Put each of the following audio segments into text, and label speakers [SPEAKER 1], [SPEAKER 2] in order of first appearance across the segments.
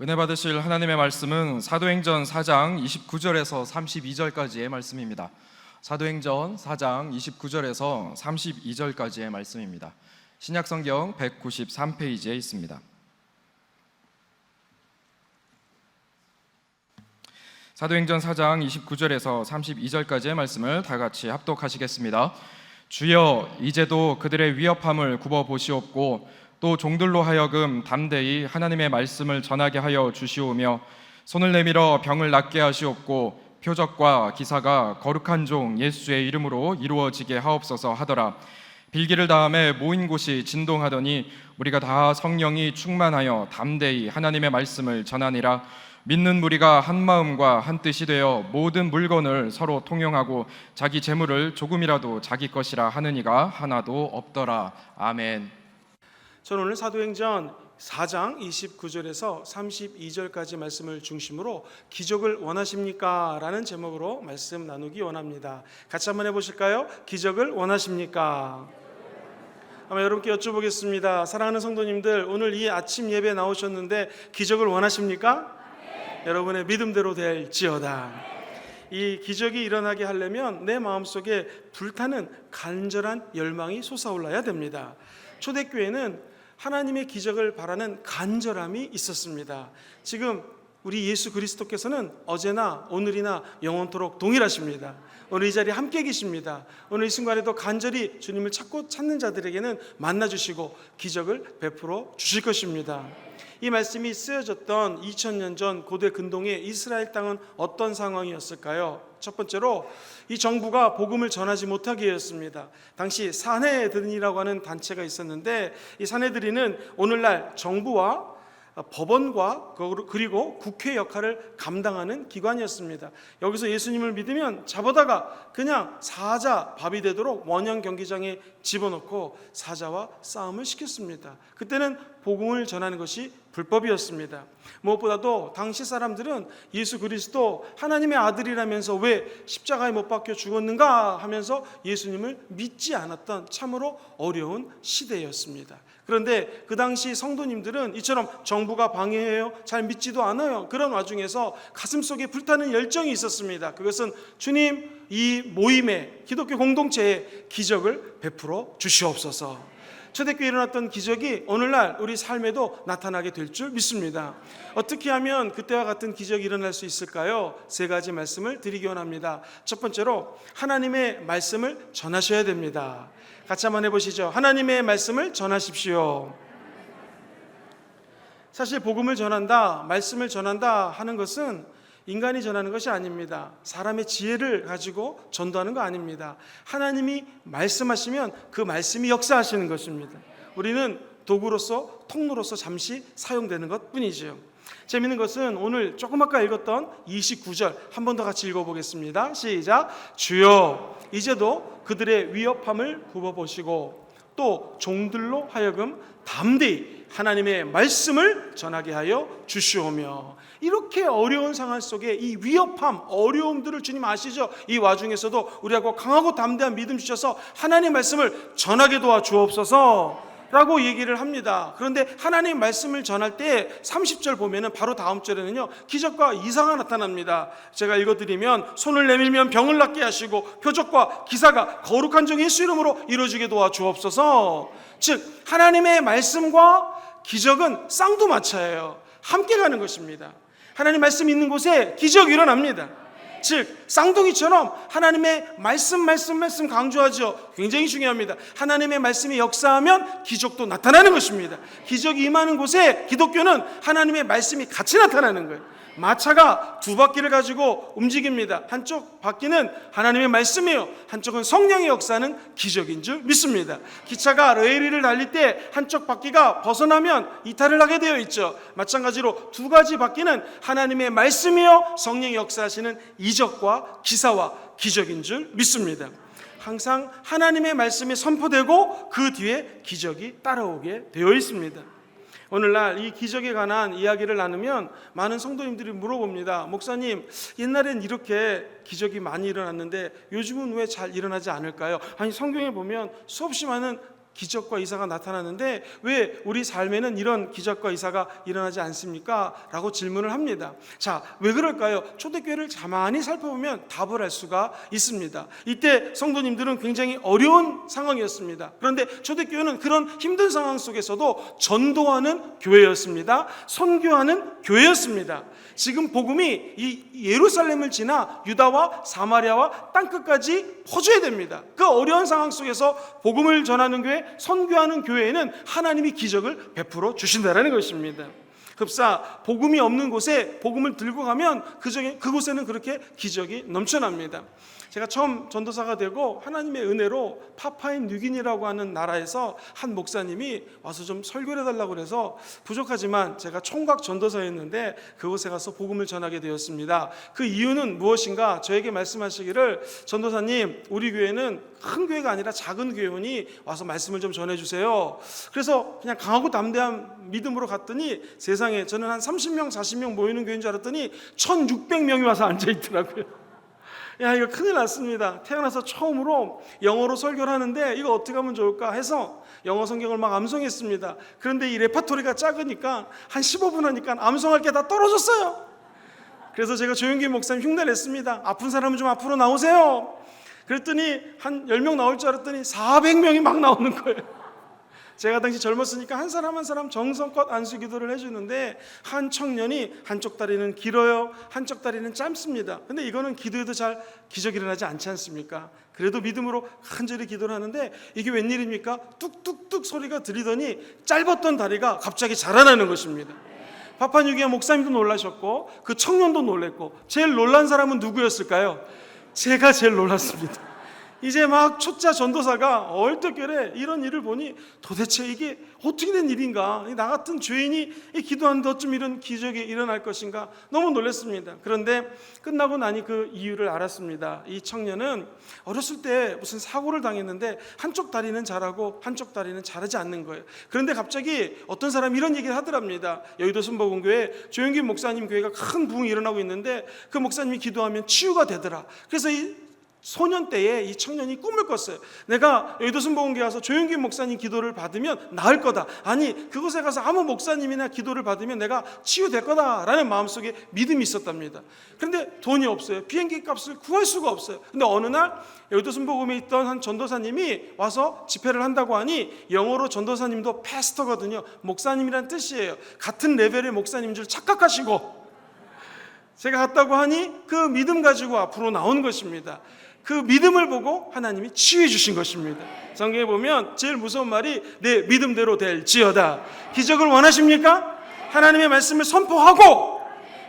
[SPEAKER 1] 은혜 받으실 하나님의 말씀은 사도행전 4장 29절에서 32절까지의 말씀입니다. 사도행전 4장 29절에서 32절까지의 말씀입니다. 신약성경 193페이지에 있습니다. 사도행전 4장 29절에서 32절까지의 말씀을 다 같이 합독하시겠습니다. 주여, 이제도 그들의 위협함을 굽어보시옵고 또 종들로 하여금 담대히 하나님의 말씀을 전하게 하여 주시오며 손을 내밀어 병을 낫게 하시옵고 표적과 기사가 거룩한 종 예수의 이름으로 이루어지게 하옵소서 하더라. 빌기를 다음에 모인 곳이 진동하더니 우리가 다 성령이 충만하여 담대히 하나님의 말씀을 전하니라. 믿는 무리가 한 마음과 한 뜻이 되어 모든 물건을 서로 통용하고 자기 재물을 조금이라도 자기 것이라 하는 이가 하나도 없더라. 아멘.
[SPEAKER 2] 저는 오늘 사도행전 4장 29절에서 32절까지 말씀을 중심으로 기적을 원하십니까? 라는 제목으로 말씀 나누기 원합니다. 같이 한번 해보실까요? 기적을 원하십니까? 아마 여러분께 여쭤보겠습니다. 사랑하는 성도님들, 오늘 이 아침 예배 나오셨는데 기적을 원하십니까? 네. 여러분의 믿음대로 될지어다. 이 기적이 일어나게 하려면 내 마음속에 불타는 간절한 열망이 솟아올라야 됩니다. 초대교회는 하나님의 기적을 바라는 간절함이 있었습니다. 지금 우리 예수 그리스도께서는 어제나 오늘이나 영원토록 동일하십니다. 오늘 이 자리에 함께 계십니다. 오늘 이 순간에도 간절히 주님을 찾는 자들에게는 만나주시고 기적을 베풀어 주실 것입니다. 이 말씀이 쓰여졌던 2000년 전 고대 근동의 이스라엘 땅은 어떤 상황이었을까요? 첫 번째로 이 정부가 복음을 전하지 못하게 하였습니다. 당시 사내들이라고 하는 단체가 있었는데 이 사내들이는 오늘날 정부와 법원과 그리고 국회 역할을 감당하는 기관이었습니다. 여기서 예수님을 믿으면 잡아다가 그냥 사자 밥이 되도록 원형 경기장에 집어넣고 사자와 싸움을 시켰습니다. 그때는 복음을 전하는 것이 불법이었습니다. 무엇보다도 당시 사람들은 예수 그리스도 하나님의 아들이라면서 왜 십자가에 못 박혀 죽었는가 하면서 예수님을 믿지 않았던 참으로 어려운 시대였습니다. 그런데 그 당시 성도님들은 이처럼 정부가 방해해요, 잘 믿지도 않아요. 그런 와중에서 가슴속에 불타는 열정이 있었습니다. 그것은 주님, 이 모임에, 기독교 공동체에 기적을 베풀어 주시옵소서. 초대교회에 일어났던 기적이 오늘날 우리 삶에도 나타나게 될 줄 믿습니다. 어떻게 하면 그때와 같은 기적이 일어날 수 있을까요? 세 가지 말씀을 드리기 원합니다. 첫 번째로 하나님의 말씀을 전하셔야 됩니다. 같이 한번 해보시죠. 하나님의 말씀을 전하십시오. 사실 복음을 전한다, 말씀을 전한다 하는 것은 인간이 전하는 것이 아닙니다. 사람의 지혜를 가지고 전도하는 거 아닙니다. 하나님이 말씀하시면 그 말씀이 역사하시는 것입니다. 우리는 도구로서, 통로로서 잠시 사용되는 것뿐이지요. 재미있는 것은 오늘 조금 아까 읽었던 29절 한 번 더 같이 읽어보겠습니다. 시작. 주여, 이제도 그들의 위협함을 굽어보시고 또 종들로 하여금 담대히 하나님의 말씀을 전하게 하여 주시오며. 이렇게 어려운 상황 속에 이 위협함, 어려움들을 주님 아시죠? 이 와중에서도 우리하고 강하고 담대한 믿음 주셔서 하나님의 말씀을 전하게 도와주옵소서 라고 얘기를 합니다. 그런데 하나님 말씀을 전할 때 30절 보면은 바로 다음 절에는요, 기적과 이상이 나타납니다. 제가 읽어드리면 손을 내밀면 병을 낫게 하시고 표적과 기사가 거룩한 종 예수 이름으로 이루어지게 도와주옵소서. 즉 하나님의 말씀과 기적은 쌍두마차예요. 함께 가는 것입니다. 하나님 말씀 있는 곳에 기적이 일어납니다. 즉 쌍둥이처럼 하나님의 말씀 강조하죠. 굉장히 중요합니다. 하나님의 말씀이 역사하면 기적도 나타나는 것입니다. 기적이 임하는 곳에 기독교는 하나님의 말씀이 같이 나타나는 거예요. 마차가 두 바퀴를 가지고 움직입니다. 한쪽 바퀴는 하나님의 말씀이에요. 한쪽은 성령의 역사는 기적인 줄 믿습니다. 기차가 레일 위를 달릴 때 한쪽 바퀴가 벗어나면 이탈을 하게 되어 있죠. 마찬가지로 두 가지 바퀴는 하나님의 말씀이요 성령의 역사하시는 이적과 기사와 기적인 줄 믿습니다. 항상 하나님의 말씀이 선포되고 그 뒤에 기적이 따라오게 되어 있습니다. 오늘날 이 기적에 관한 이야기를 나누면 많은 성도님들이 물어봅니다. 목사님, 옛날엔 이렇게 기적이 많이 일어났는데 요즘은 왜 잘 일어나지 않을까요? 아니, 성경에 보면 수없이 많은 기적과 이사가 나타나는데 왜 우리 삶에는 이런 기적과 이사가 일어나지 않습니까? 라고 질문을 합니다. 자, 왜 그럴까요? 초대교회를 가만히 살펴보면 답을 알 수가 있습니다. 이때 성도님들은 굉장히 어려운 상황이었습니다. 그런데 초대교회는 그런 힘든 상황 속에서도 전도하는 교회였습니다. 선교하는 교회였습니다. 지금 복음이 이 예루살렘을 지나 유다와 사마리아와 땅끝까지 퍼져야 됩니다. 그 어려운 상황 속에서 복음을 전하는 교회, 선교하는 교회에는 하나님이 기적을 베풀어 주신다는 것입니다. 급사 복음이 없는 곳에 복음을 들고 가면 그곳에는 그렇게 기적이 넘쳐납니다. 제가 처음 전도사가 되고 하나님의 은혜로 파푸아뉴기니라고 하는 나라에서 한 목사님이 와서 좀 설교를 해달라고 그래서 부족하지만 제가 총각 전도사였는데 그곳에 가서 복음을 전하게 되었습니다. 그 이유는 무엇인가? 저에게 말씀하시기를 전도사님, 우리 교회는 큰 교회가 아니라 작은 교회니 와서 말씀을 좀 전해주세요. 그래서 그냥 강하고 담대한 믿음으로 갔더니 세상에 저는 한 30명 40명 모이는 교회인 줄 알았더니 1600명이 와서 앉아있더라고요. 야, 이거 큰일 났습니다. 태어나서 처음으로 영어로 설교를 하는데 이거 어떻게 하면 좋을까 해서 영어 성경을 막 암송했습니다. 그런데 이 레파토리가 작으니까 한 15분 하니까 암송할 게 다 떨어졌어요. 그래서 제가 조용기 목사님 흉내를 냈습니다. 아픈 사람은 좀 앞으로 나오세요. 그랬더니 한 10명 나올 줄 알았더니 400명이 막 나오는 거예요. 제가 당시 젊었으니까 한 사람 한 사람 정성껏 안수 기도를 해주는데 한 청년이 한쪽 다리는 길어요, 한쪽 다리는 짧습니다. 근데 이거는 기도해도 잘 기적이 일어나지 않지 않습니까? 그래도 믿음으로 간절히 기도를 하는데 이게 웬일입니까? 뚝뚝뚝 소리가 들리더니 짧았던 다리가 갑자기 자라나는 것입니다. 파푸아뉴기니 목사님도 놀라셨고 그 청년도 놀랐고 제일 놀란 사람은 누구였을까요? 제가 제일 놀랐습니다. 이제 막 초짜 전도사가 얼떨결에 이런 일을 보니 도대체 이게 어떻게 된 일인가? 나 같은 죄인이 기도하는데 어쩜 이런 기적이 일어날 것인가? 너무 놀랐습니다. 그런데 끝나고 나니 그 이유를 알았습니다. 이 청년은 어렸을 때 무슨 사고를 당했는데 한쪽 다리는 잘하고 한쪽 다리는 잘하지 않는 거예요. 그런데 갑자기 어떤 사람이 이런 얘기를 하더랍니다. 여의도 순복음교회 조영기 목사님 교회가 큰 부흥이 일어나고 있는데 그 목사님이 기도하면 치유가 되더라. 그래서 이 소년 때에 이 청년이 꿈을 꿨어요. 내가 여의도 순복음교회 가서 조영기 목사님 기도를 받으면 나을 거다. 아니, 그곳에 가서 아무 목사님이나 기도를 받으면 내가 치유될 거다라는 마음속에 믿음이 있었답니다. 그런데 돈이 없어요. 비행기 값을 구할 수가 없어요. 근데 어느 날 여의도 순복음에 있던 한 전도사님이 와서 집회를 한다고 하니 영어로 전도사님도 패스터거든요. 목사님이란 뜻이에요. 같은 레벨의 목사님인 줄 착각하시고 제가 갔다고 하니 그 믿음 가지고 앞으로 나온 것입니다. 그 믿음을 보고 하나님이 치유해 주신 것입니다. 성경에 보면 제일 무서운 말이 내 믿음대로 될지어다. 기적을 원하십니까? 하나님의 말씀을 선포하고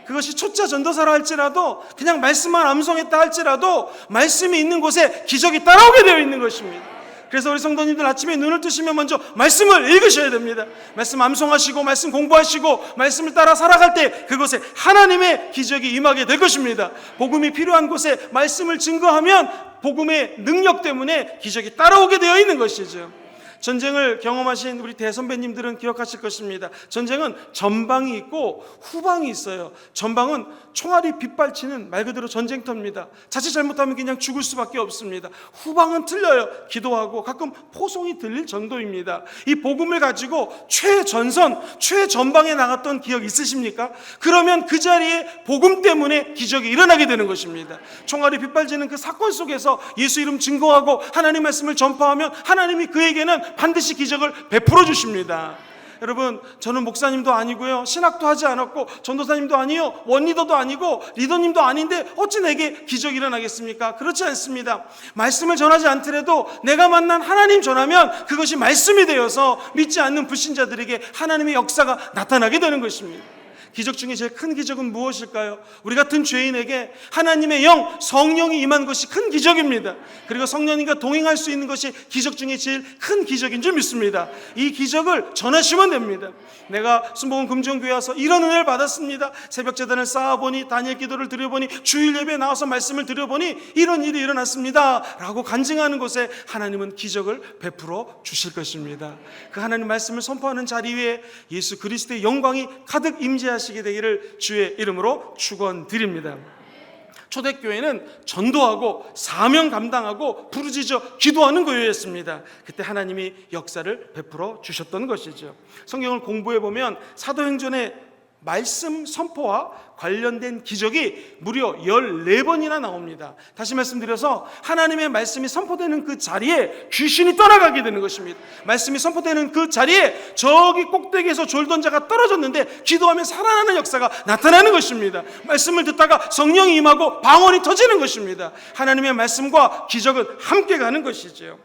[SPEAKER 2] 그것이 초짜 전도사라 할지라도 그냥 말씀만 암송했다 할지라도 말씀이 있는 곳에 기적이 따라오게 되어 있는 것입니다. 그래서 우리 성도님들 아침에 눈을 뜨시면 먼저 말씀을 읽으셔야 됩니다. 말씀 암송하시고 말씀 공부하시고 말씀을 따라 살아갈 때 그곳에 하나님의 기적이 임하게 될 것입니다. 복음이 필요한 곳에 말씀을 증거하면 복음의 능력 때문에 기적이 따라오게 되어 있는 것이죠. 전쟁을 경험하신 우리 대선배님들은 기억하실 것입니다. 전쟁은 전방이 있고 후방이 있어요. 전방은 총알이 빗발치는 말 그대로 전쟁터입니다. 자칫 잘못하면 그냥 죽을 수밖에 없습니다. 후방은 틀려요. 기도하고 가끔 포송이 들릴 정도입니다. 이 복음을 가지고 최전선, 최전방에 나갔던 기억 있으십니까? 그러면 그 자리에 복음 때문에 기적이 일어나게 되는 것입니다. 총알이 빗발치는 그 사건 속에서 예수 이름 증거하고 하나님 말씀을 전파하면 하나님이 그에게는 반드시 기적을 베풀어 주십니다. 여러분, 저는 목사님도 아니고요, 신학도 하지 않았고 전도사님도 아니요, 원리더도 아니고 리더님도 아닌데 어찌 내게 기적이 일어나겠습니까? 그렇지 않습니다. 말씀을 전하지 않더라도 내가 만난 하나님 전하면 그것이 말씀이 되어서 믿지 않는 불신자들에게 하나님의 역사가 나타나게 되는 것입니다. 기적 중에 제일 큰 기적은 무엇일까요? 우리 같은 죄인에게 하나님의 영, 성령이 임한 것이 큰 기적입니다. 그리고 성령님과 동행할 수 있는 것이 기적 중에 제일 큰 기적인 줄 믿습니다. 이 기적을 전하시면 됩니다. 내가 순복음 금정교회 와서 이런 은혜를 받았습니다. 새벽 제단을 쌓아보니, 다니엘 기도를 드려보니, 주일 예배에 나와서 말씀을 드려보니 이런 일이 일어났습니다 라고 간증하는 곳에 하나님은 기적을 베풀어 주실 것입니다. 그 하나님 말씀을 선포하는 자리 위에 예수 그리스도의 영광이 가득 임재하시게 되기를 주의 이름으로 축원드립니다. 초대교회는 전도하고 사명 감당하고 부르짖어 기도하는 교회였습니다. 그때 하나님이 역사를 베풀어 주셨던 것이죠. 성경을 공부해 보면 사도행전의 말씀 선포와 관련된 기적이 무려 14번이나 나옵니다. 다시 말씀드려서 하나님의 말씀이 선포되는 그 자리에 귀신이 떠나가게 되는 것입니다. 말씀이 선포되는 그 자리에 저기 꼭대기에서 졸던 자가 떨어졌는데 기도하면 살아나는 역사가 나타나는 것입니다. 말씀을 듣다가 성령이 임하고 방언이 터지는 것입니다. 하나님의 말씀과 기적은 함께 가는 것이죠.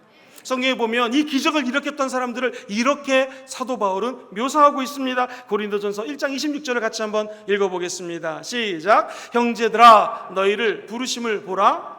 [SPEAKER 2] 성경에 보면 이 기적을 일으켰던 사람들을 이렇게 사도 바울은 묘사하고 있습니다. 고린도전서 1장 26절을 같이 한번 읽어보겠습니다. 시작. 형제들아 너희를 부르심을 보라.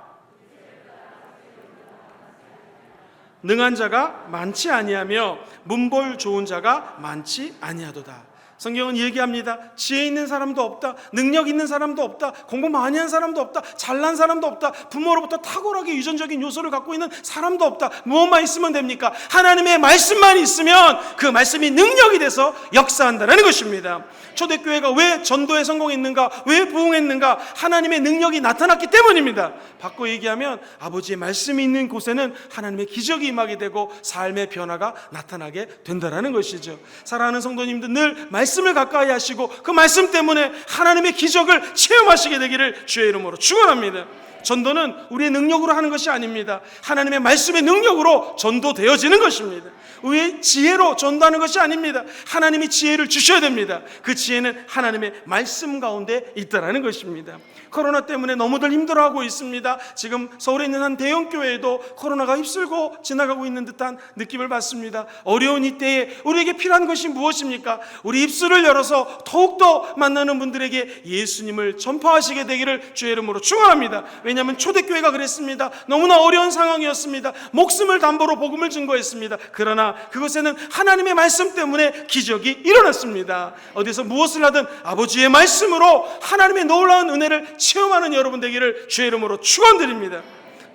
[SPEAKER 2] 능한 자가 많지 아니하며 문벌 좋은 자가 많지 아니하도다. 성경은 얘기합니다. 지혜 있는 사람도 없다, 능력 있는 사람도 없다, 공부 많이 한 사람도 없다, 잘난 사람도 없다, 부모로부터 탁월하게 유전적인 요소를 갖고 있는 사람도 없다. 무엇만 있으면 됩니까? 하나님의 말씀만 있으면 그 말씀이 능력이 돼서 역사한다는 것입니다. 초대교회가 왜 전도에 성공했는가, 왜 부흥했는가? 하나님의 능력이 나타났기 때문입니다. 바꿔 얘기하면 아버지의 말씀이 있는 곳에는 하나님의 기적이 임하게 되고 삶의 변화가 나타나게 된다는 것이죠. 사랑하는 성도님들, 늘 말씀을 가까이 하시고 그 말씀 때문에 하나님의 기적을 체험하시게 되기를 주의 이름으로 축원합니다. 전도는 우리의 능력으로 하는 것이 아닙니다. 하나님의 말씀의 능력으로 전도되어지는 것입니다. 우리의 지혜로 전도하는 것이 아닙니다. 하나님이 지혜를 주셔야 됩니다. 그 지혜는 하나님의 말씀 가운데 있다는 것입니다. 코로나 때문에 너무들 힘들어하고 있습니다. 지금 서울에 있는 한 대형 교회에도 코로나가 휩쓸고 지나가고 있는 듯한 느낌을 받습니다. 어려운 이때에 우리에게 필요한 것이 무엇입니까? 우리 입술을 열어서 더욱더 만나는 분들에게 예수님을 전파하시게 되기를 주의 이름으로 축원합니다. 왜냐하면 초대교회가 그랬습니다. 너무나 어려운 상황이었습니다. 목숨을 담보로 복음을 증거했습니다. 그러나 그것에는 하나님의 말씀 때문에 기적이 일어났습니다. 어디서 무엇을 하든 아버지의 말씀으로 하나님의 놀라운 은혜를 체험하는 여러분 되기를 주의 이름으로 축원드립니다.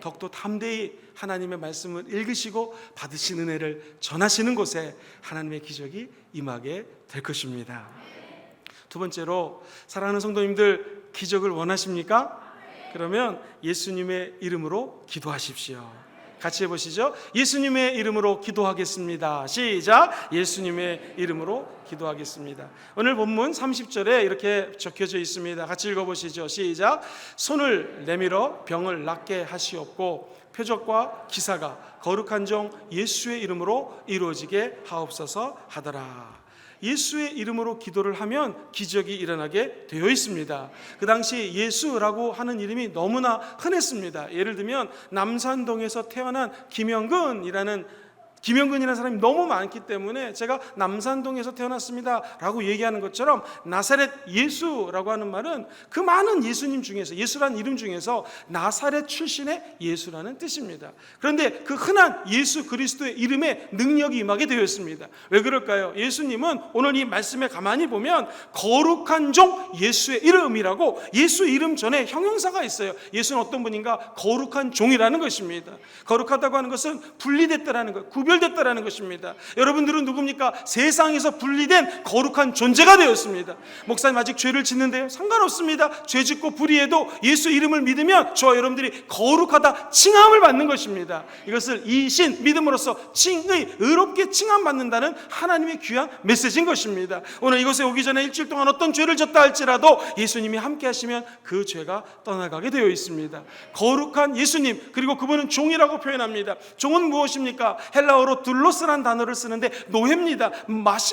[SPEAKER 2] 더욱더 담대히 하나님의 말씀을 읽으시고 받으신 은혜를 전하시는 곳에 하나님의 기적이 임하게 될 것입니다. 두 번째로, 사랑하는 성도님들, 기적을 원하십니까? 그러면 예수님의 이름으로 기도하십시오. 같이 해보시죠. 예수님의 이름으로 기도하겠습니다. 시작. 예수님의 이름으로 기도하겠습니다. 오늘 본문 30절에 이렇게 적혀져 있습니다. 같이 읽어보시죠. 시작. 손을 내밀어 병을 낫게 하시옵고 표적과 기사가 거룩한 종 예수의 이름으로 이루어지게 하옵소서 하더라. 예수의 이름으로 기도를 하면 기적이 일어나게 되어 있습니다. 그 당시 예수라고 하는 이름이 너무나 흔했습니다. 예를 들면 남산동에서 태어난 김영근이라는 사람이 너무 많기 때문에 제가 남산동에서 태어났습니다 라고 얘기하는 것처럼 나사렛 예수라고 하는 말은 그 많은 예수님 중에서, 예수라는 이름 중에서 나사렛 출신의 예수라는 뜻입니다. 그런데 그 흔한 예수 그리스도의 이름에 능력이 임하게 되어 있습니다. 왜 그럴까요? 예수님은 오늘 이 말씀에 가만히 보면 거룩한 종 예수의 이름이라고, 예수 이름 전에 형용사가 있어요. 예수는 어떤 분인가? 거룩한 종이라는 것입니다. 거룩하다고 하는 것은 분리됐다라는 것, 구별됐다라는 것입니다. 여러분들은 누굽니까? 세상에서 분리된 거룩한 존재가 되었습니다. 목사님 아직 죄를 짓는데요? 상관없습니다. 죄 짓고 불의해도 예수 이름을 믿으면 저와 여러분들이 거룩하다 칭함을 받는 것입니다. 이것을 이신 믿음으로써 칭의, 의롭게 칭함받는다는 하나님의 귀한 메시지인 것입니다. 오늘 이곳에 오기 전에 일주일 동안 어떤 죄를 졌다 할지라도 예수님이 함께 하시면 그 죄가 떠나가게 되어 있습니다. 거룩한 예수님, 그리고 그분은 종이라고 표현합니다. 종은 무엇입니까? 헬라어로 둘로스란 단어를 쓰는데 노예입니다.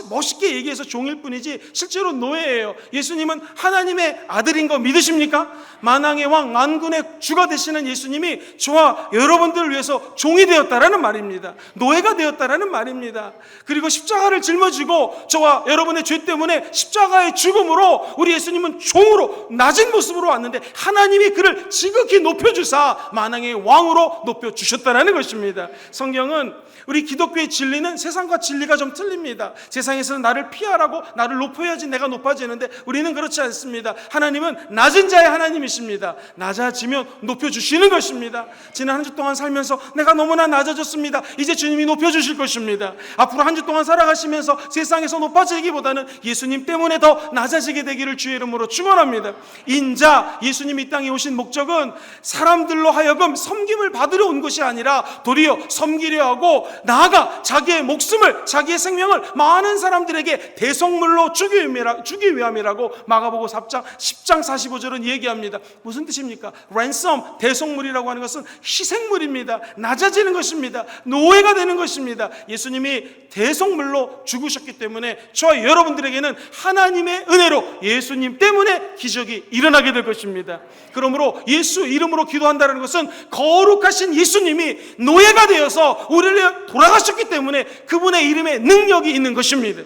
[SPEAKER 2] 멋있게 얘기해서 종일 뿐이지 실제로 노예예요. 예수님은 하나님의 아들인 거 믿으십니까? 만왕의 왕, 만군의 주가 되시는 예수님이 저와 여러분들을 위해서 종이 되었다라는 말입니다. 노예가 되었다라는 말입니다. 그리고 십자가를 짊어지고 저와 여러분의 죄 때문에 십자가의 죽음으로 우리 예수님은 종으로 낮은 모습으로 왔는데 하나님이 그를 지극히 높여주사 만왕의 왕으로 높여주셨다라는 것입니다. 성경은 우리 기독교의 진리는 세상과 진리가 좀 틀립니다. 세상에서는 나를 피하라고 나를 높여야지 내가 높아지는데 우리는 그렇지 않습니다. 하나님은 낮은 자의 하나님이십니다. 낮아지면 높여주시는 것입니다. 지난 한 주 동안 살면서 내가 너무나 낮아졌습니다. 이제 주님이 높여주실 것입니다. 앞으로 한 주 동안 살아가시면서 세상에서 높아지기보다는 예수님 때문에 더 낮아지게 되기를 주의 이름으로 축원합니다. 인자, 예수님이 이 땅에 오신 목적은 사람들로 하여금 섬김을 받으러 온 것이 아니라 도리어 섬기려 하고 나아가 자기의 목숨을, 자기의 생명을 많은 사람들에게 대속물로 주기 위함이라고 마가복음 10장 45절은 얘기합니다. 무슨 뜻입니까? ransom, 대속물이라고 하는 것은 희생물입니다. 낮아지는 것입니다. 노예가 되는 것입니다. 예수님이 대속물로 죽으셨기 때문에 저와 여러분들에게는 하나님의 은혜로 예수님 때문에 기적이 일어나게 될 것입니다. 그러므로 예수 이름으로 기도한다는 것은 거룩하신 예수님이 노예가 되어서 우리를 위해 돌아가셨기 때문에 그분의 이름에 능력이 있는 것입니다.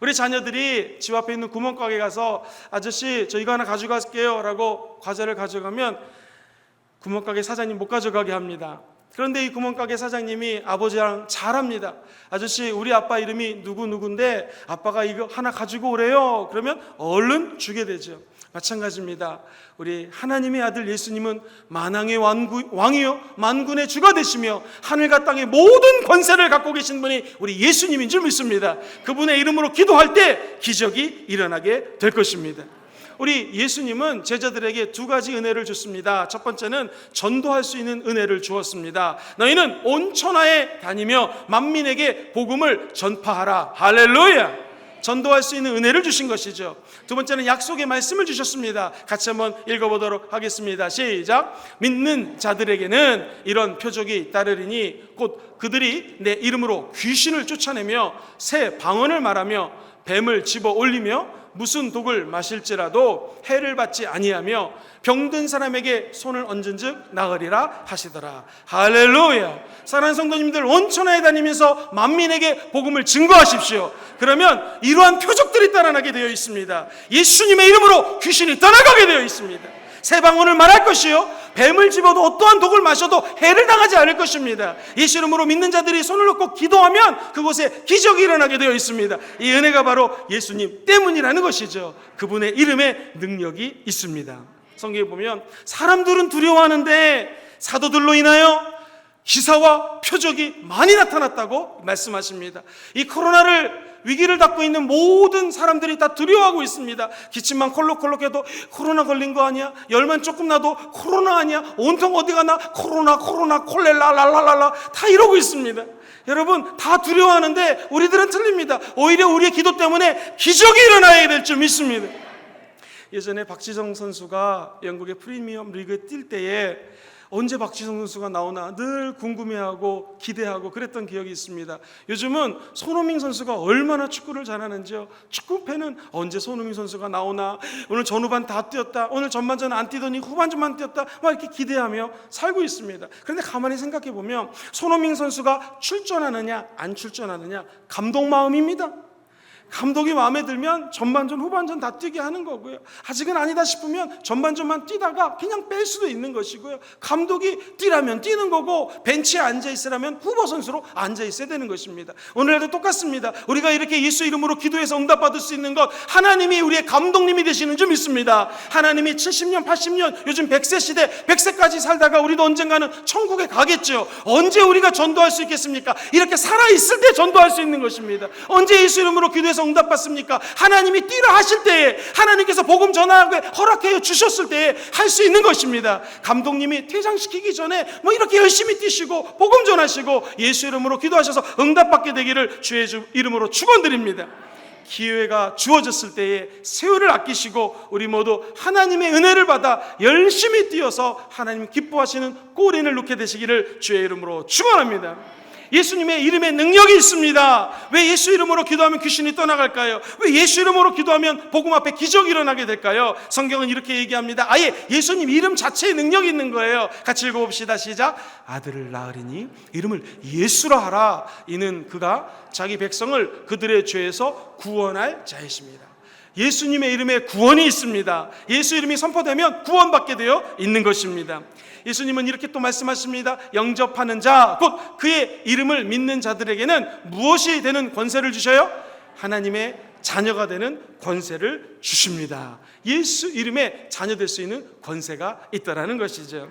[SPEAKER 2] 우리 자녀들이 집 앞에 있는 구멍가게 가서 아저씨 저 이거 하나 가져갈게요 라고 과자를 가져가면 구멍가게 사장님 못 가져가게 합니다. 그런데 이 구멍가게 사장님이 아버지랑 잘합니다. 아저씨 우리 아빠 이름이 누구누구인데 아빠가 이거 하나 가지고 오래요. 그러면 얼른 주게 되죠. 마찬가지입니다. 우리 하나님의 아들 예수님은 만왕의 왕이요 만군의 주가 되시며 하늘과 땅의 모든 권세를 갖고 계신 분이 우리 예수님인 줄 믿습니다. 그분의 이름으로 기도할 때 기적이 일어나게 될 것입니다. 우리 예수님은 제자들에게 두 가지 은혜를 줬습니다. 첫 번째는 전도할 수 있는 은혜를 주었습니다. 너희는 온 천하에 다니며 만민에게 복음을 전파하라. 할렐루야. 전도할 수 있는 은혜를 주신 것이죠. 두 번째는 약속의 말씀을 주셨습니다. 같이 한번 읽어보도록 하겠습니다. 시작. 믿는 자들에게는 이런 표적이 따르리니 곧 그들이 내 이름으로 귀신을 쫓아내며 새 방언을 말하며 뱀을 집어 올리며 무슨 독을 마실지라도 해를 받지 아니하며 병든 사람에게 손을 얹은즉 나으리라 하시더라. 할렐루야. 사랑하는 성도님들, 온 천하에 다니면서 만민에게 복음을 증거하십시오. 그러면 이러한 표적들이 따라나게 되어 있습니다. 예수님의 이름으로 귀신이 떠나가게 되어 있습니다. 새 방언을 말할 것이요 뱀을 집어도 어떠한 독을 마셔도 해를 당하지 않을 것입니다. 예수 이름으로 믿는 자들이 손을 놓고 기도하면 그곳에 기적이 일어나게 되어 있습니다. 이 은혜가 바로 예수님 때문이라는 것이죠. 그분의 이름에 능력이 있습니다. 성경에 보면 사람들은 두려워하는데 사도들로 인하여 기사와 표적이 많이 나타났다고 말씀하십니다. 이 코로나를 위기를 닫고 있는 모든 사람들이 다 두려워하고 있습니다. 기침만 콜록콜록해도 코로나 걸린 거 아니야? 열만 조금 나도 코로나 아니야? 온통 어디 가나 코로나 콜렐라 랄랄랄라 다 이러고 있습니다. 여러분 다 두려워하는데 우리들은 틀립니다. 오히려 우리의 기도 때문에 기적이 일어나야 될 줄 믿습니다. 예전에 박지성 선수가 영국의 프리미엄 리그에 뛸 때에 언제 박지성 선수가 나오나 늘 궁금해하고 기대하고 그랬던 기억이 있습니다. 요즘은 손흥민 선수가 얼마나 축구를 잘하는지요. 축구팬은 언제 손흥민 선수가 나오나, 오늘 전후반 다 뛰었다, 오늘 전반전 안 뛰더니 후반전만 뛰었다, 막 이렇게 기대하며 살고 있습니다. 그런데 가만히 생각해 보면 손흥민 선수가 출전하느냐 안 출전하느냐 감독 마음입니다. 감독이 마음에 들면 전반전 후반전 다 뛰게 하는 거고요. 아직은 아니다 싶으면 전반전만 뛰다가 그냥 뺄 수도 있는 것이고요. 감독이 뛰라면 뛰는 거고 벤치에 앉아있으라면 후보 선수로 앉아있어야 되는 것입니다. 오늘도 똑같습니다. 우리가 이렇게 예수 이름으로 기도해서 응답받을 수 있는 것, 하나님이 우리의 감독님이 되시는 줄 믿습니다. 하나님이 70년 80년 요즘 100세 시대 100세까지 살다가 우리도 언젠가는 천국에 가겠죠. 언제 우리가 전도할 수 있겠습니까? 이렇게 살아있을 때 전도할 수 있는 것입니다. 언제 예수 이름으로 기도해서 응답받습니까? 하나님이 뛰라 하실 때에, 하나님께서 복음 전하게 허락해 주셨을 때에 할 수 있는 것입니다. 감독님이 퇴장시키기 전에 뭐 이렇게 열심히 뛰시고 복음 전하시고 예수 이름으로 기도하셔서 응답받게 되기를 주의 이름으로 축원드립니다. 기회가 주어졌을 때에 세월을 아끼시고 우리 모두 하나님의 은혜를 받아 열심히 뛰어서 하나님 기뻐하시는 골인을 넣게 되시기를 주의 이름으로 축원합니다. 예수님의 이름에 능력이 있습니다. 왜 예수 이름으로 기도하면 귀신이 떠나갈까요? 왜 예수 이름으로 기도하면 복음 앞에 기적이 일어나게 될까요? 성경은 이렇게 얘기합니다. 아예 예수님 이름 자체에 능력이 있는 거예요. 같이 읽어봅시다. 시작. 아들을 낳으리니 이름을 예수라 하라. 이는 그가 자기 백성을 그들의 죄에서 구원할 자이십니다. 예수님의 이름에 구원이 있습니다. 예수 이름이 선포되면 구원받게 되어 있는 것입니다. 예수님은 이렇게 또 말씀하십니다. 영접하는 자, 곧 그의 이름을 믿는 자들에게는 무엇이 되는 권세를 주셔요? 하나님의 자녀가 되는 권세를 주십니다. 예수 이름에 자녀 될 수 있는 권세가 있다라는 것이죠.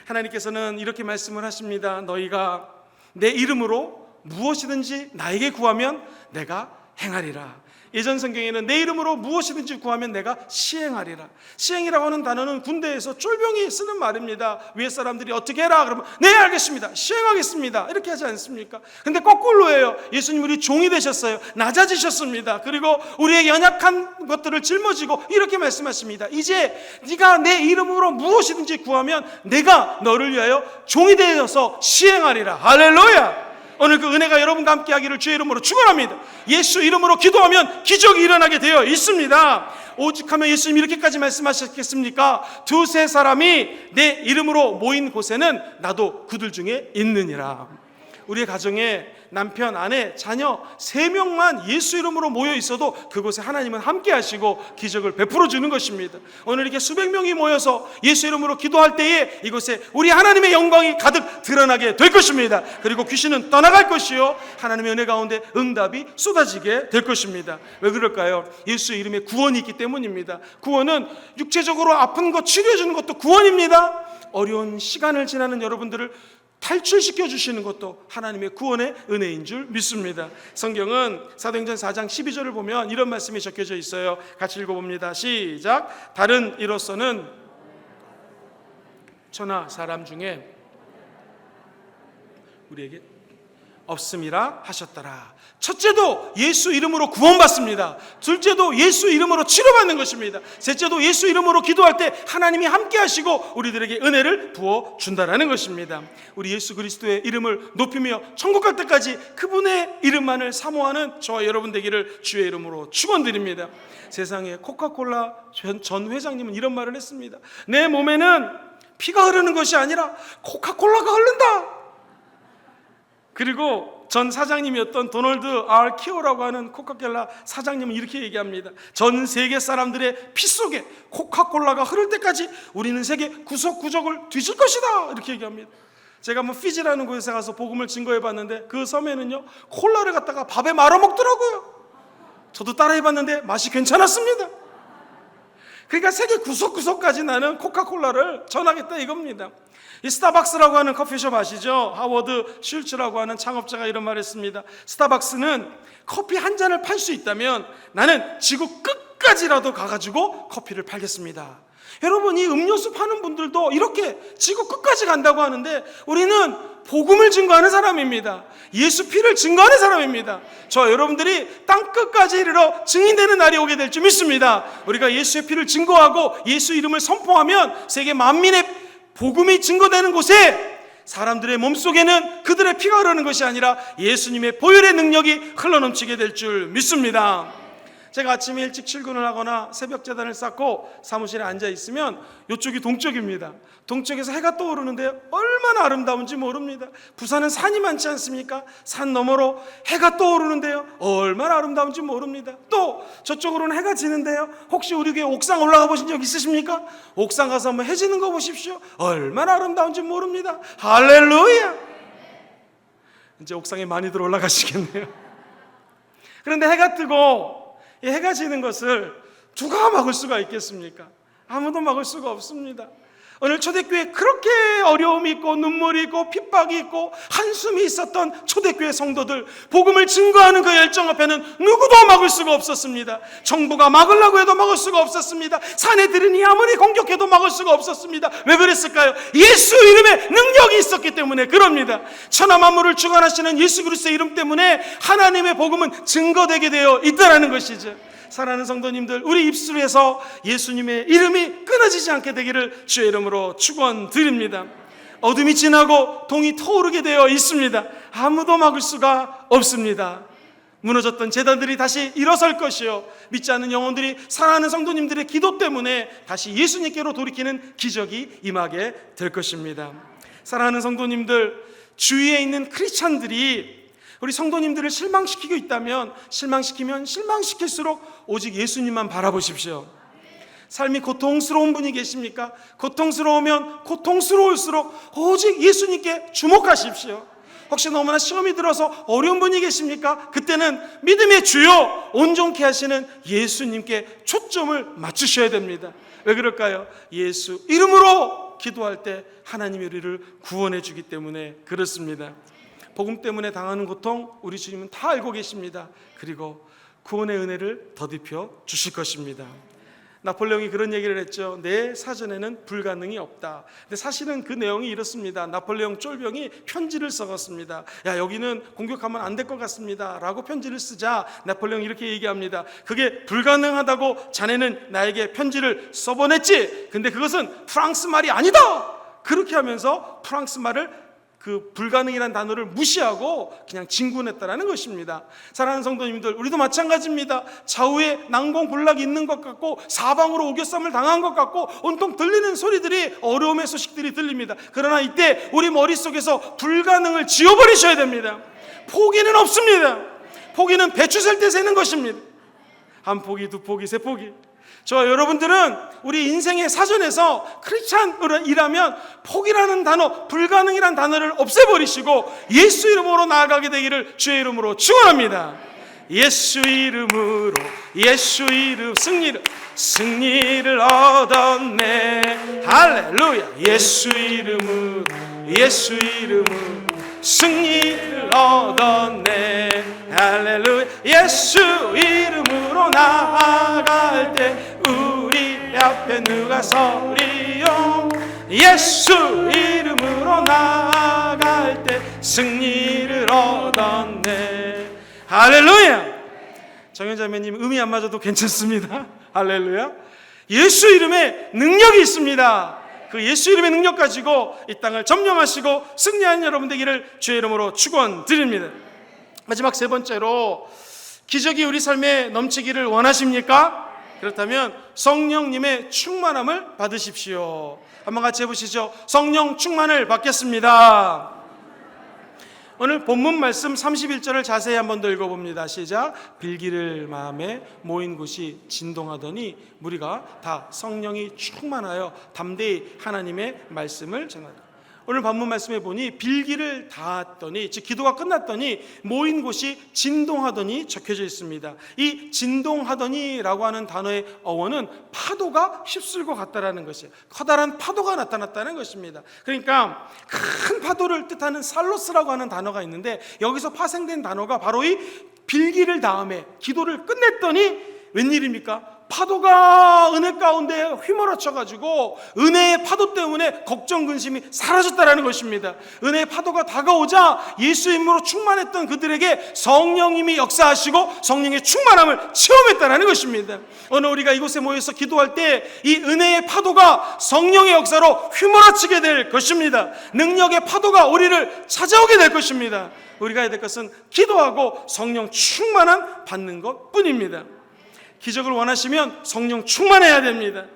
[SPEAKER 2] 하나님께서는 이렇게 말씀을 하십니다. 너희가 내 이름으로 무엇이든지 나에게 구하면 내가 행하리라. 예전 성경에는 내 이름으로 무엇이든지 구하면 내가 시행하리라. 시행이라고 하는 단어는 군대에서 쫄병이 쓰는 말입니다. 위에 사람들이 어떻게 해라 그러면 네 알겠습니다, 시행하겠습니다, 이렇게 하지 않습니까? 근데 거꾸로예요. 예수님 우리 종이 되셨어요. 낮아지셨습니다. 그리고 우리의 연약한 것들을 짊어지고 이렇게 말씀하십니다. 이제 네가 내 이름으로 무엇이든지 구하면 내가 너를 위하여 종이 되어서 시행하리라. 할렐루야. 오늘 그 은혜가 여러분과 함께 하기를 주의 이름으로 축원합니다. 예수 이름으로 기도하면 기적이 일어나게 되어 있습니다. 오직하면 예수님 이렇게까지 말씀하셨겠습니까? 두세 사람이 내 이름으로 모인 곳에는 나도 그들 중에 있느니라. 우리의 가정에 남편, 아내, 자녀 3명만 예수 이름으로 모여 있어도 그곳에 하나님은 함께 하시고 기적을 베풀어 주는 것입니다. 오늘 이렇게 수백 명이 모여서 예수 이름으로 기도할 때에 이곳에 우리 하나님의 영광이 가득 드러나게 될 것입니다. 그리고 귀신은 떠나갈 것이요 하나님의 은혜 가운데 응답이 쏟아지게 될 것입니다. 왜 그럴까요? 예수의 이름에 구원이 있기 때문입니다. 구원은 육체적으로 아픈 것 치료해 주는 것도 구원입니다. 어려운 시간을 지나는 여러분들을 탈출시켜 주시는 것도 하나님의 구원의 은혜인 줄 믿습니다. 성경은 사도행전 4장 12절을 보면 이런 말씀이 적혀져 있어요. 같이 읽어봅니다. 시작. 다른 이로서는 천하 사람 중에 우리에게 없음이라 하셨더라. 첫째도 예수 이름으로 구원받습니다. 둘째도 예수 이름으로 치료받는 것입니다. 셋째도 예수 이름으로 기도할 때 하나님이 함께 하시고 우리들에게 은혜를 부어준다라는 것입니다. 우리 예수 그리스도의 이름을 높이며 천국 갈 때까지 그분의 이름만을 사모하는 저와 여러분 되기를 주의 이름으로 축원드립니다. 세상에 코카콜라 전 회장님은 이런 말을 했습니다. 내 몸에는 피가 흐르는 것이 아니라 코카콜라가 흐른다. 그리고 전 사장님이었던 도널드 R. 키오라고 하는 코카콜라 사장님은 이렇게 얘기합니다. 전 세계 사람들의 피 속에 코카콜라가 흐를 때까지 우리는 세계 구석구석을 뒤질 것이다, 이렇게 얘기합니다. 제가 피지라는 곳에 가서 복음을 증거해 봤는데 그 섬에는요 콜라를 갖다가 밥에 말아 먹더라고요. 저도 따라해 봤는데 맛이 괜찮았습니다. 그러니까 세계 구석구석까지 나는 코카콜라를 전하겠다 이겁니다. 이 스타벅스라고 하는 커피숍 아시죠? 하워드 슐츠라고 하는 창업자가 이런 말을 했습니다. 스타벅스는 커피 한 잔을 팔 수 있다면 나는 지구 끝까지라도 가가지고 커피를 팔겠습니다. 여러분, 이 음료수 파는 분들도 이렇게 지구 끝까지 간다고 하는데 우리는 복음을 증거하는 사람입니다. 예수 피를 증거하는 사람입니다. 저 여러분들이 땅 끝까지 이르러 증인되는 날이 오게 될 줄 믿습니다. 우리가 예수의 피를 증거하고 예수 이름을 선포하면 세계 만민의 복음이 증거되는 곳에 사람들의 몸속에는 그들의 피가 흐르는 것이 아니라 예수님의 보혈의 능력이 흘러넘치게 될 줄 믿습니다. 제가 아침에 일찍 출근을 하거나 새벽 제단을 쌓고 사무실에 앉아 있으면 이쪽이 동쪽입니다. 동쪽에서 해가 떠오르는데 얼마나 아름다운지 모릅니다. 부산은 산이 많지 않습니까? 산 너머로 해가 떠오르는데요 얼마나 아름다운지 모릅니다. 또 저쪽으로는 해가 지는데요 혹시 우리 교회 옥상 올라가 보신 적 있으십니까? 옥상 가서 한번 해 지는 거 보십시오. 얼마나 아름다운지 모릅니다. 할렐루야. 이제 옥상에 많이들 올라가시겠네요. 그런데 해가 뜨고 이 해가 지는 것을 누가 막을 수가 있겠습니까? 아무도 막을 수가 없습니다. 오늘 초대교회에 그렇게 어려움이 있고 눈물이 있고 핍박이 있고 한숨이 있었던 초대교회 성도들, 복음을 증거하는 그 열정 앞에는 누구도 막을 수가 없었습니다. 정부가 막으려고 해도 막을 수가 없었습니다. 사내들이 아무리 공격해도 막을 수가 없었습니다. 왜 그랬을까요? 예수 이름에 능력이 있었기 때문에 그럽니다. 천하 만물을 주관하시는 예수 그리스도의 이름 때문에 하나님의 복음은 증거되게 되어 있다는 것이죠. 사랑하는 성도님들, 우리 입술에서 예수님의 이름이 끊어지지 않게 되기를 주의 이름으로 축원드립니다. 어둠이 지나고 동이 터오르게 되어 있습니다. 아무도 막을 수가 없습니다. 무너졌던 제단들이 다시 일어설 것이요 믿지 않는 영혼들이 사랑하는 성도님들의 기도 때문에 다시 예수님께로 돌이키는 기적이 임하게 될 것입니다. 사랑하는 성도님들, 주위에 있는 크리스찬들이 우리 성도님들을 실망시키고 있다면 실망시키면 실망시킬수록 오직 예수님만 바라보십시오. 삶이 고통스러운 분이 계십니까? 고통스러우면 고통스러울수록 오직 예수님께 주목하십시오. 혹시 너무나 시험이 들어서 어려운 분이 계십니까? 그때는 믿음의 주요 온전케 하시는 예수님께 초점을 맞추셔야 됩니다. 왜 그럴까요? 예수 이름으로 기도할 때 하나님이 우리를 구원해 주기 때문에 그렇습니다. 복음 때문에 당하는 고통 우리 주님은 다 알고 계십니다. 그리고 구원의 은혜를 더딥혀 주실 것입니다. 나폴레옹이 그런 얘기를 했죠. 내 사전에는 불가능이 없다. 근데 사실은 그 내용이 이렇습니다. 나폴레옹 쫄병이 편지를 써갔습니다. 야, 여기는 공격하면 안 될 것 같습니다 라고 편지를 쓰자 나폴레옹이 이렇게 얘기합니다. 그게 불가능하다고 자네는 나에게 편지를 써보냈지. 근데 그것은 프랑스 말이 아니다. 그렇게 하면서 프랑스 말을 그 불가능이라는 단어를 무시하고 그냥 진군했다라는 것입니다. 사랑하는 성도님들, 우리도 마찬가지입니다. 좌우에 난공불락이 있는 것 같고 사방으로 오겨쌈을 당한 것 같고 온통 들리는 소리들이 어려움의 소식들이 들립니다. 그러나 이때 우리 머릿속에서 불가능을 지워버리셔야 됩니다. 포기는 없습니다. 포기는 배추 셀 때 세는 것입니다. 한 포기, 두 포기, 세 포기. 저와 여러분들은 우리 인생의 사전에서 크리스찬이라면 포기라는 단어, 불가능이라는 단어를 없애버리시고 예수 이름으로 나아가게 되기를 주의 이름으로 축원합니다. 예수 이름으로, 예수 이름 승리를 얻었네. 할렐루야. 예수 이름으로, 예수 이름으로 승리를 얻었네. 할렐루야. 예수 이름으로 나아갈 때 우리 앞에 누가 서리요. 예수 이름으로 나아갈 때 승리를 얻었네. 할렐루야. 정현자매님 음이 안 맞아도 괜찮습니다. 할렐루야. 예수 이름에 능력이 있습니다. 그 예수 이름의 능력 가지고 이 땅을 점령하시고 승리하는 여러분 되기를 주의 이름으로 축원드립니다. 마지막 세 번째로, 기적이 우리 삶에 넘치기를 원하십니까? 그렇다면 성령님의 충만함을 받으십시오. 한번 같이 해보시죠. 성령 충만을 받겠습니다. 오늘 본문 말씀 31절을 자세히 한번 더 읽어봅니다. 시작. 빌기를 마음에 모인 곳이 진동하더니 무리가 다 성령이 충만하여 담대히 하나님의 말씀을 전하더라. 오늘 본문 말씀에 보니 빌기를 닿았더니, 즉 기도가 끝났더니 모인 곳이 진동하더니 적혀져 있습니다. 이 진동하더니라고 하는 단어의 어원은 파도가 휩쓸고 갔다라는 것이에요. 커다란 파도가 나타났다는 것입니다. 그러니까 큰 파도를 뜻하는 살로스라고 하는 단어가 있는데 여기서 파생된 단어가 바로 이 빌기를 다음에 기도를 끝냈더니 웬일입니까? 파도가 은혜 가운데 휘몰아쳐가지고 은혜의 파도 때문에 걱정 근심이 사라졌다라는 것입니다. 은혜의 파도가 다가오자 예수 이름으로 충만했던 그들에게 성령님이 역사하시고 성령의 충만함을 체험했다라는 것입니다. 오늘 우리가 이곳에 모여서 기도할 때 이 은혜의 파도가 성령의 역사로 휘몰아치게 될 것입니다. 능력의 파도가 우리를 찾아오게 될 것입니다. 우리가 해야 될 것은 기도하고 성령 충만함 받는 것뿐입니다. 기적을 원하시면 성령 충만해야 됩니다.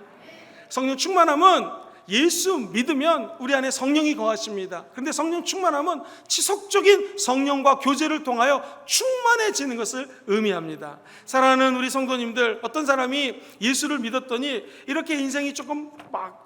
[SPEAKER 2] 성령 충만함은 예수 믿으면 우리 안에 성령이 거하십니다. 그런데 성령 충만함은 지속적인 성령과 교제를 통하여 충만해지는 것을 의미합니다. 사랑하는 우리 성도님들, 어떤 사람이 예수를 믿었더니 이렇게 인생이 조금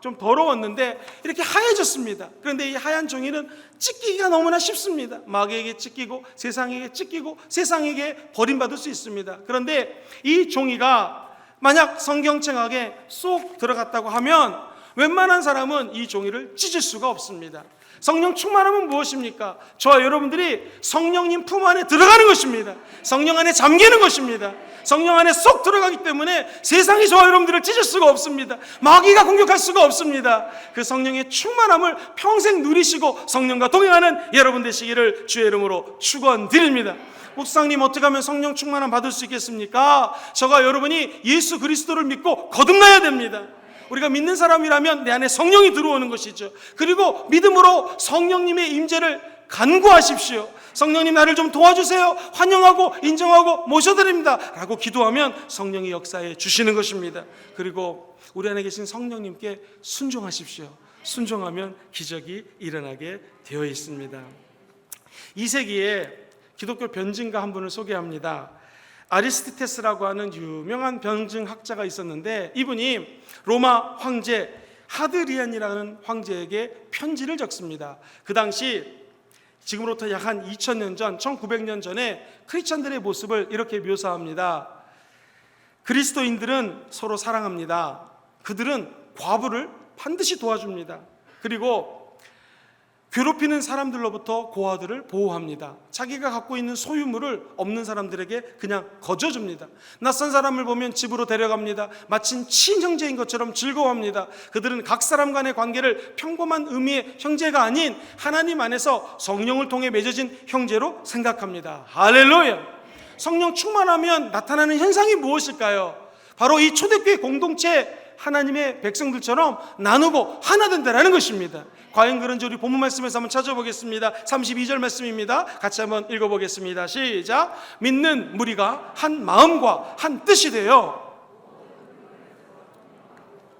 [SPEAKER 2] 좀 더러웠는데 이렇게 하얘졌습니다. 그런데 이 하얀 종이는 찢기기가 너무나 쉽습니다. 마귀에게 찢기고 세상에게 찢기고 세상에게 버림받을 수 있습니다. 그런데 이 종이가 만약 성경책에 쏙 들어갔다고 하면 웬만한 사람은 이 종이를 찢을 수가 없습니다. 성령 충만함은 무엇입니까? 저와 여러분들이 성령님 품 안에 들어가는 것입니다. 성령 안에 잠기는 것입니다. 성령 안에 쏙 들어가기 때문에 세상이 저와 여러분들을 찢을 수가 없습니다. 마귀가 공격할 수가 없습니다. 그 성령의 충만함을 평생 누리시고 성령과 동행하는 여러분 되시기를 주의 이름으로 축원드립니다. 목사님, 어떻게 하면 성령 충만함 받을 수 있겠습니까? 저와 여러분이 예수 그리스도를 믿고 거듭나야 됩니다. 우리가 믿는 사람이라면 내 안에 성령이 들어오는 것이죠. 그리고 믿음으로 성령님의 임재를 간구하십시오. 성령님, 나를 좀 도와주세요. 환영하고 인정하고 모셔드립니다 라고 기도하면 성령이 역사해 주시는 것입니다. 그리고 우리 안에 계신 성령님께 순종하십시오. 순종하면 기적이 일어나게 되어 있습니다. 2세기에 기독교 변증가 한 분을 소개합니다. 아리스티테스라고 하는 유명한 병증학자가 있었는데, 이분이 로마 황제 하드리안이라는 황제에게 편지를 적습니다. 그 당시 지금으로부터 약 한 2000년 전, 1900년 전에 크리스천들의 모습을 이렇게 묘사합니다. 그리스도인들은 서로 사랑합니다. 그들은 과부를 반드시 도와줍니다. 그리고 괴롭히는 사람들로부터 고아들을 보호합니다. 자기가 갖고 있는 소유물을 없는 사람들에게 그냥 거저줍니다. 낯선 사람을 보면 집으로 데려갑니다. 마치 친형제인 것처럼 즐거워합니다. 그들은 각 사람 간의 관계를 평범한 의미의 형제가 아닌 하나님 안에서 성령을 통해 맺어진 형제로 생각합니다. 할렐루야! 성령 충만하면 나타나는 현상이 무엇일까요? 바로 이 초대교회 공동체 하나님의 백성들처럼 나누고 하나 된다는 것입니다. 과연 그런지 우리 본문 말씀에서 한번 찾아보겠습니다. 32절 말씀입니다. 같이 한번 읽어보겠습니다. 시작. 믿는 무리가 한 마음과 한 뜻이 되어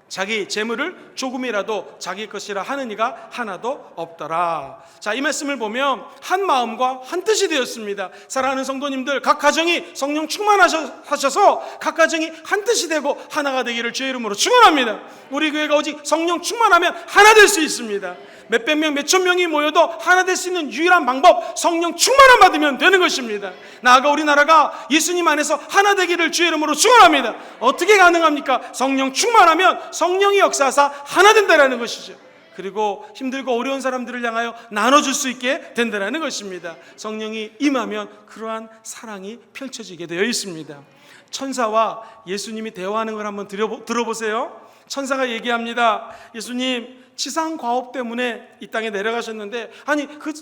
[SPEAKER 2] 자기 재물을 조금이라도 자기 것이라 하는 이가 하나도 없더라. 자, 이 말씀을 보면 한 마음과 한 뜻이 되었습니다. 사랑하는 성도님들, 각 가정이 성령 충만하셔서 각 가정이 한 뜻이 되고 하나가 되기를 주의 이름으로 축원합니다. 우리 교회가 오직 성령 충만하면 하나 될 수 있습니다. 몇백 명, 몇천 명이 모여도 하나 될 수 있는 유일한 방법, 성령 충만함 받으면 되는 것입니다. 나아가 우리나라가 예수님 안에서 하나 되기를 주의 이름으로 축원합니다. 어떻게 가능합니까? 성령 충만하면 성령이 역사하사 하나 된다는 것이죠. 그리고 힘들고 어려운 사람들을 향하여 나눠줄 수 있게 된다는 것입니다. 성령이 임하면 그러한 사랑이 펼쳐지게 되어 있습니다. 천사와 예수님이 대화하는 걸 한번 들어보세요. 천사가 얘기합니다. 예수님, 지상 과업 때문에 이 땅에 내려가셨는데, 아니 그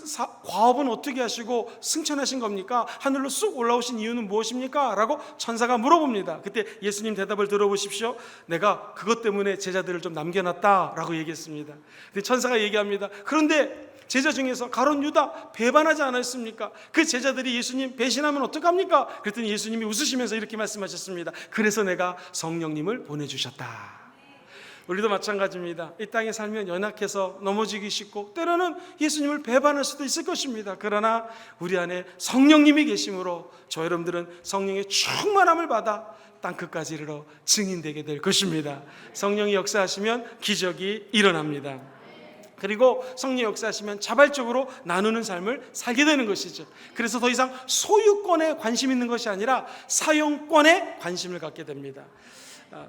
[SPEAKER 2] 과업은 어떻게 하시고 승천하신 겁니까? 하늘로 쑥 올라오신 이유는 무엇입니까? 라고 천사가 물어봅니다. 그때 예수님 대답을 들어보십시오. 내가 그것 때문에 제자들을 좀 남겨놨다 라고 얘기했습니다. 근데 천사가 얘기합니다. 그런데 제자 중에서 가룟 유다 배반하지 않았습니까? 그 제자들이 예수님 배신하면 어떡합니까? 그랬더니 예수님이 웃으시면서 이렇게 말씀하셨습니다. 그래서 내가 성령님을 보내주셨다. 우리도 마찬가지입니다. 이 땅에 살면 연약해서 넘어지기 쉽고 때로는 예수님을 배반할 수도 있을 것입니다. 그러나 우리 안에 성령님이 계심으로 저 여러분들은 성령의 충만함을 받아 땅끝까지 이르러 증인되게 될 것입니다. 성령이 역사하시면 기적이 일어납니다. 그리고 성령 역사하시면 자발적으로 나누는 삶을 살게 되는 것이죠. 그래서 더 이상 소유권에 관심 있는 것이 아니라 사용권에 관심을 갖게 됩니다.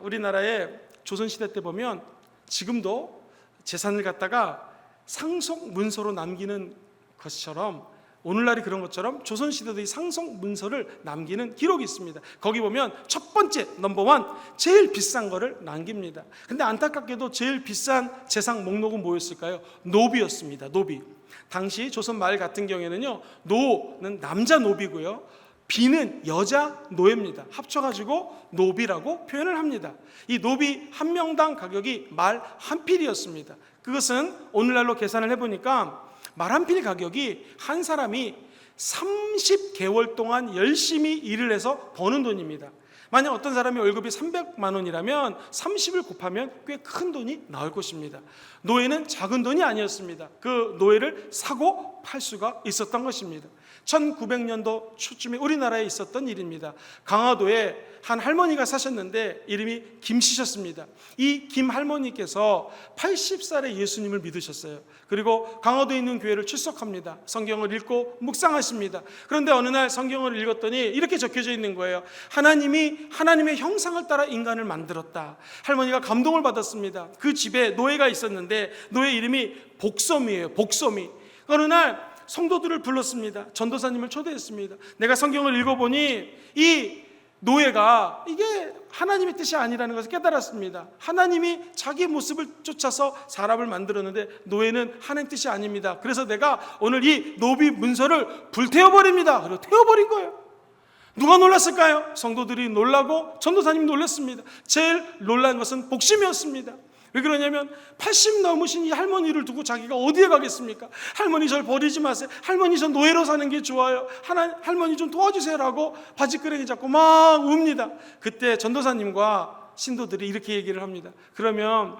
[SPEAKER 2] 우리나라에 조선시대 때 보면 지금도 재산을 갖다가 상속 문서로 남기는 것처럼, 오늘날이 그런 것처럼 조선시대도 이 상속 문서를 남기는 기록이 있습니다. 거기 보면 첫 번째 넘버원 제일 비싼 거를 남깁니다. 근데 안타깝게도 제일 비싼 재산 목록은 뭐였을까요? 노비였습니다. 노비. 당시 조선 말 같은 경우에는요, 노는 남자 노비고요, 비는 여자 노예입니다. 합쳐가지고 노비라고 표현을 합니다. 이 노비 한 명당 가격이 말 한 필이었습니다. 그것은 오늘날로 계산을 해보니까 말 한 필 가격이 한 사람이 30개월 동안 열심히 일을 해서 버는 돈입니다. 만약 어떤 사람이 월급이 300만 원이라면 30을 곱하면 꽤 큰 돈이 나올 것입니다. 노예는 작은 돈이 아니었습니다. 그 노예를 사고 팔 수가 있었던 것입니다. 1900년도 초쯤에 우리나라에 있었던 일입니다. 강화도에 한 할머니가 사셨는데 이름이 김씨셨습니다. 이 김 할머니께서 80살에 예수님을 믿으셨어요. 그리고 강화도에 있는 교회를 출석합니다. 성경을 읽고 묵상하십니다. 그런데 어느 날 성경을 읽었더니 이렇게 적혀져 있는 거예요. 하나님이 하나님의 형상을 따라 인간을 만들었다. 할머니가 감동을 받았습니다. 그 집에 노예가 있었는데 노예 이름이 복섬이에요. 복섬이. 어느 날 성도들을 불렀습니다. 전도사님을 초대했습니다. 내가 성경을 읽어보니 이 노예가 이게 하나님의 뜻이 아니라는 것을 깨달았습니다. 하나님이 자기 모습을 쫓아서 사람을 만들었는데 노예는 하나님 뜻이 아닙니다. 그래서 내가 오늘 이 노비 문서를 불태워버립니다. 그리고 태워버린 거예요. 누가 놀랐을까요? 성도들이 놀라고 전도사님이 놀랐습니다. 제일 놀란 것은 복심이었습니다. 왜 그러냐면 80 넘으신 이 할머니를 두고 자기가 어디에 가겠습니까? 할머니 절 버리지 마세요. 할머니 저 노예로 사는 게 좋아요. 할머니 좀 도와주세요라고 바지끄레기 잡고 막 웁니다. 그때 전도사님과 신도들이 이렇게 얘기를 합니다. 그러면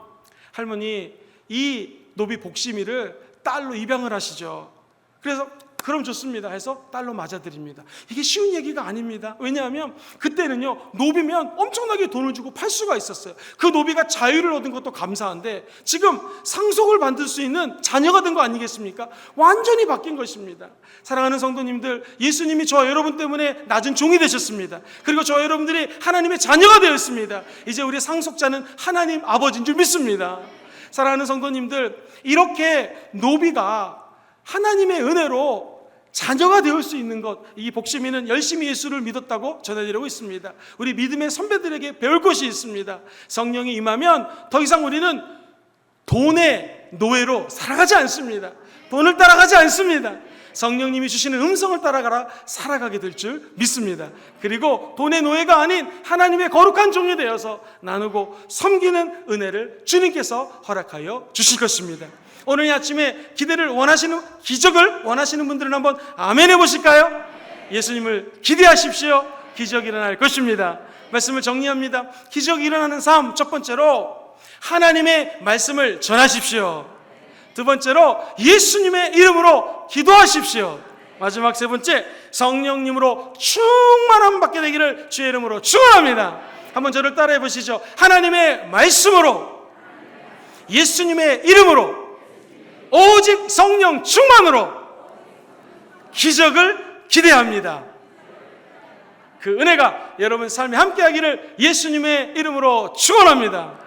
[SPEAKER 2] 할머니 이 노비 복심이를 딸로 입양을 하시죠. 그래서 그럼 좋습니다 해서 딸로 맞아드립니다. 이게 쉬운 얘기가 아닙니다. 왜냐하면 그때는요, 노비면 엄청나게 돈을 주고 팔 수가 있었어요. 그 노비가 자유를 얻은 것도 감사한데 지금 상속을 받을 수 있는 자녀가 된 거 아니겠습니까? 완전히 바뀐 것입니다. 사랑하는 성도님들, 예수님이 저와 여러분 때문에 낮은 종이 되셨습니다. 그리고 저와 여러분들이 하나님의 자녀가 되었습니다. 이제 우리 상속자는 하나님 아버지인 줄 믿습니다. 사랑하는 성도님들, 이렇게 노비가 하나님의 은혜로 자녀가 되올 수 있는 것, 이 복심이는 열심히 예수를 믿었다고 전해드리고 있습니다. 우리 믿음의 선배들에게 배울 것이 있습니다. 성령이 임하면 더 이상 우리는 돈의 노예로 살아가지 않습니다. 돈을 따라가지 않습니다. 성령님이 주시는 음성을 따라가라 살아가게 될 줄 믿습니다. 그리고 돈의 노예가 아닌 하나님의 거룩한 종이 되어서 나누고 섬기는 은혜를 주님께서 허락하여 주실 것입니다. 오늘 이 아침에 기적을 원하시는 분들은 한번 아멘 해보실까요? 예수님을 기대하십시오. 기적이 일어날 것입니다. 말씀을 정리합니다. 기적이 일어나는 삶, 첫 번째로 하나님의 말씀을 전하십시오. 두 번째로 예수님의 이름으로 기도하십시오. 마지막 세 번째, 성령님으로 충만함 받게 되기를 주의 이름으로 축원합니다. 한번 저를 따라해 보시죠. 하나님의 말씀으로, 예수님의 이름으로, 오직 성령 충만으로 기적을 기대합니다. 그 은혜가 여러분 삶에 함께하기를 예수님의 이름으로 축원합니다.